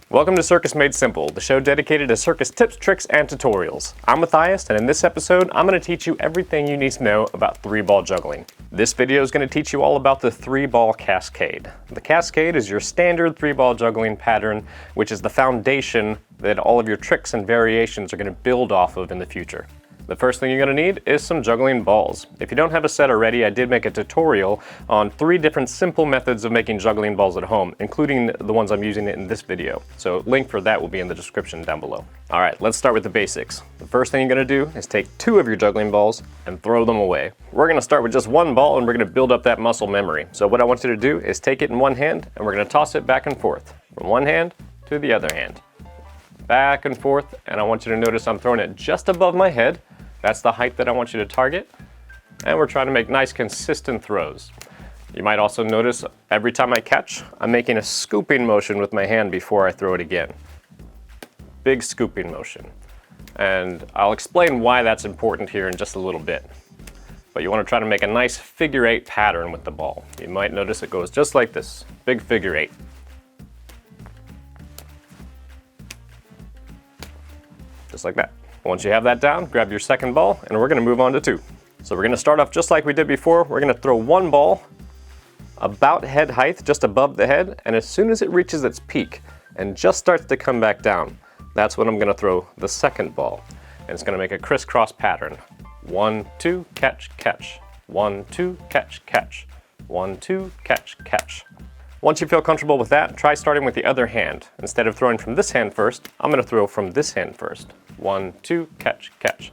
Welcome to Circus Made Simple, the show dedicated to circus tips, tricks, and tutorials. I'm Matthias, and in this episode, I'm going to teach you everything you need to know about 3-ball juggling. This video is going to teach you all about the 3-ball cascade. The cascade is your standard 3-ball juggling pattern, which is the foundation that all of your tricks and variations are going to build off of in the future. The first thing you're going to need is some juggling balls. If you don't have a set already, I did make a tutorial on 3 different simple methods of making juggling balls at home, including the ones I'm using in this video. So link for that will be in the description down below. All right, let's start with the basics. The first thing you're going to do is take 2 of your juggling balls and throw them away. We're going to start with just 1 ball and we're going to build up that muscle memory. So what I want you to do is take it in one hand and we're going to toss it back and forth from one hand to the other hand. Back and forth, and I want you to notice I'm throwing it just above my head. That's the height that I want you to target, and we're trying to make nice consistent throws. You might also notice every time I catch, I'm making a scooping motion with my hand before I throw it again. Big scooping motion. And I'll explain why that's important here in just a little bit. But you want to try to make a nice figure 8 pattern with the ball. You might notice it goes just like this, big figure 8. Just like that. Once you have that down, grab your second ball and we're going to move on to 2. So we're going to start off just like we did before. We're going to throw 1 ball about head height, just above the head, and as soon as it reaches its peak and just starts to come back down, that's when I'm going to throw the second ball. And it's going to make a crisscross pattern. 1, 2, catch, catch. 1, 2, catch, catch. 1, 2, catch, catch. Once you feel comfortable with that, try starting with the other hand. Instead of throwing from this hand first, I'm going to throw from this hand first. 1, 2, catch, catch.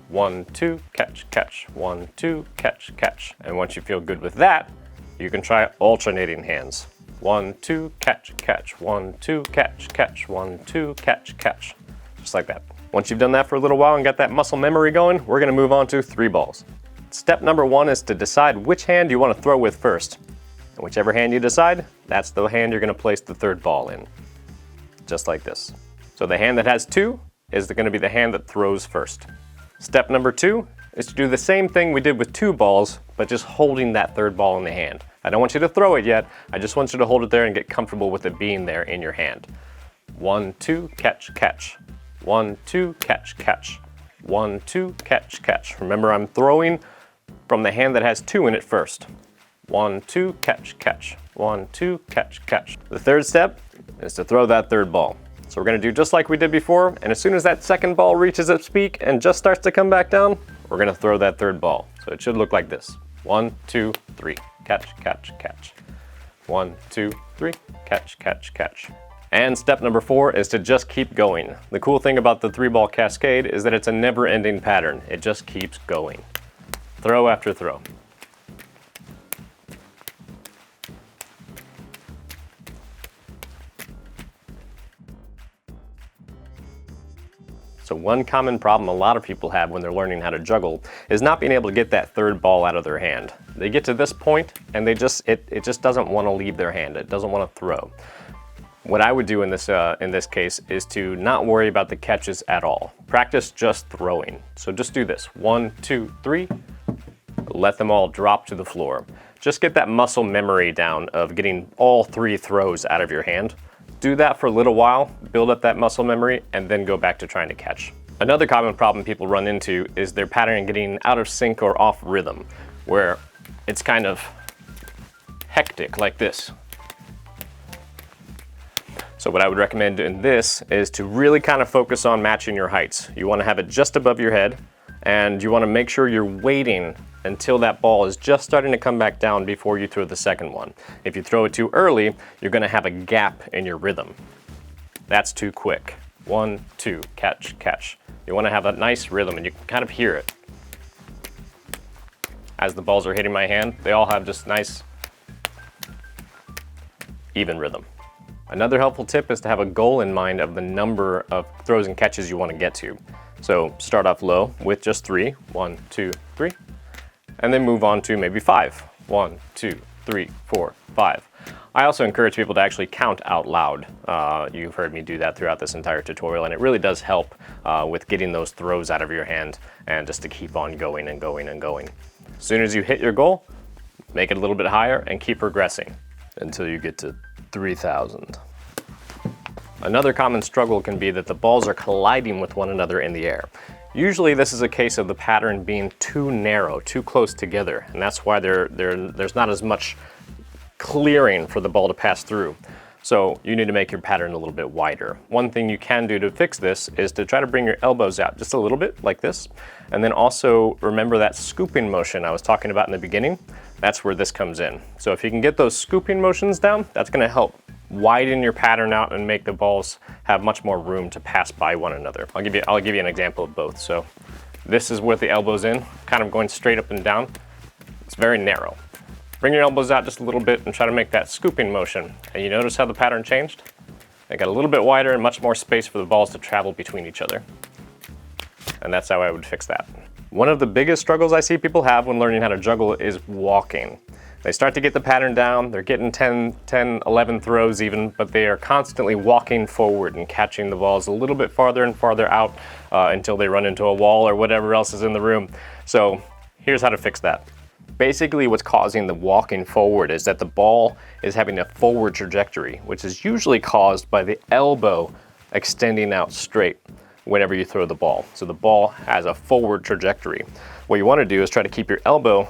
1, 2, catch, catch. 1, 2, catch, catch. And once you feel good with that, you can try alternating hands. 1, 2, catch, catch. 1, 2, catch, catch. 1, 2, catch, catch. Just like that. Once you've done that for a little while and got that muscle memory going, we're going to move on to 3 balls. Step number 1 is to decide which hand you want to throw with first. And whichever hand you decide, that's the hand you're going to place the 3rd ball in. Just like this. So the hand that has 2 is going to be the hand that throws first. Step number 2 is to do the same thing we did with 2 balls, but just holding that 3rd ball in the hand. I don't want you to throw it yet, I just want you to hold it there and get comfortable with it being there in your hand. 1, 2, catch, catch. 1, 2, catch, catch. 1, 2, catch, catch. Remember, I'm throwing from the hand that has 2 in it first. 1, 2, catch, catch. 1, 2, catch, catch. The 3rd step is to throw that 3rd ball. So we're going to do just like we did before, and as soon as that 2nd ball reaches its peak and just starts to come back down, we're going to throw that 3rd ball. So it should look like this. 1, 2, 3, catch, catch, catch. 1, 2, 3, catch, catch, catch. And step number 4 is to just keep going. The cool thing about the 3-ball cascade is that it's a never-ending pattern. It just keeps going. Throw after throw. So one common problem a lot of people have when they're learning how to juggle is not being able to get that 3rd ball out of their hand. They get to this point and it just doesn't want to leave their hand. It doesn't want to throw. What I would do in this case is to not worry about the catches at all. Practice just throwing. So just do this. 1, 2, 3. Let them all drop to the floor. Just get that muscle memory down of getting all 3 throws out of your hand. Do that for a little while, build up that muscle memory, and then go back to trying to catch. Another common problem people run into is their pattern getting out of sync or off rhythm, where it's kind of hectic like this. So what I would recommend doing this is to really kind of focus on matching your heights. You want to have it just above your head, and you want to make sure you're waiting until that ball is just starting to come back down before you throw the 2nd one. If you throw it too early, you're going to have a gap in your rhythm. That's too quick. 1, 2, catch, catch. You want to have a nice rhythm, and you can kind of hear it. As the balls are hitting my hand, they all have just nice, even rhythm. Another helpful tip is to have a goal in mind of the number of throws and catches you want to get to. So start off low with just 3. 1, 2, 3. And then move on to maybe 5. 1, 2, 3, 4, 5. I also encourage people to actually count out loud. You've heard me do that throughout this entire tutorial, and it really does help with getting those throws out of your hand and just to keep on going and going and going. As soon as you hit your goal, make it a little bit higher and keep progressing until you get to 3,000. Another common struggle can be that the balls are colliding with one another in the air. Usually this is a case of the pattern being too narrow, too close together, and that's why there's not as much clearing for the ball to pass through. So you need to make your pattern a little bit wider. One thing you can do to fix this is to try to bring your elbows out just a little bit like this. And then also remember that scooping motion I was talking about in the beginning. That's where this comes in. So if you can get those scooping motions down, that's gonna help widen your pattern out and make the balls have much more room to pass by one another. I'll give you an example of both. So this is with the elbows in, kind of going straight up and down. It's very narrow. Bring your elbows out just a little bit and try to make that scooping motion. And you notice how the pattern changed? It got a little bit wider and much more space for the balls to travel between each other. And that's how I would fix that. One of the biggest struggles I see people have when learning how to juggle is walking. They start to get the pattern down, they're getting 10, 11 throws even, but they are constantly walking forward and catching the balls a little bit farther and farther out until they run into a wall or whatever else is in the room. So here's how to fix that. Basically what's causing the walking forward is that the ball is having a forward trajectory, which is usually caused by the elbow extending out straight whenever you throw the ball. So the ball has a forward trajectory. What you want to do is try to keep your elbow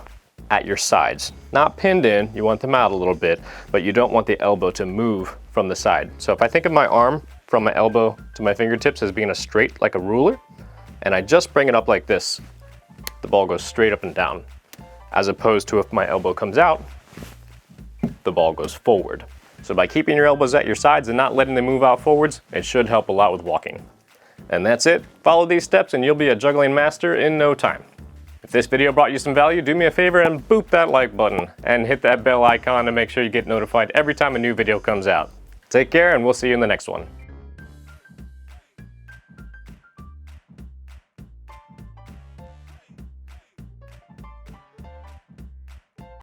at your sides. Not pinned in, you want them out a little bit, but you don't want the elbow to move from the side. So if I think of my arm from my elbow to my fingertips as being a straight like a ruler, and I just bring it up like this, the ball goes straight up and down. As opposed to if my elbow comes out, the ball goes forward. So by keeping your elbows at your sides and not letting them move out forwards, it should help a lot with walking. And that's it. Follow these steps and you'll be a juggling master in no time. If this video brought you some value, do me a favor and boop that like button and hit that bell icon to make sure you get notified every time a new video comes out. Take care and we'll see you in the next one.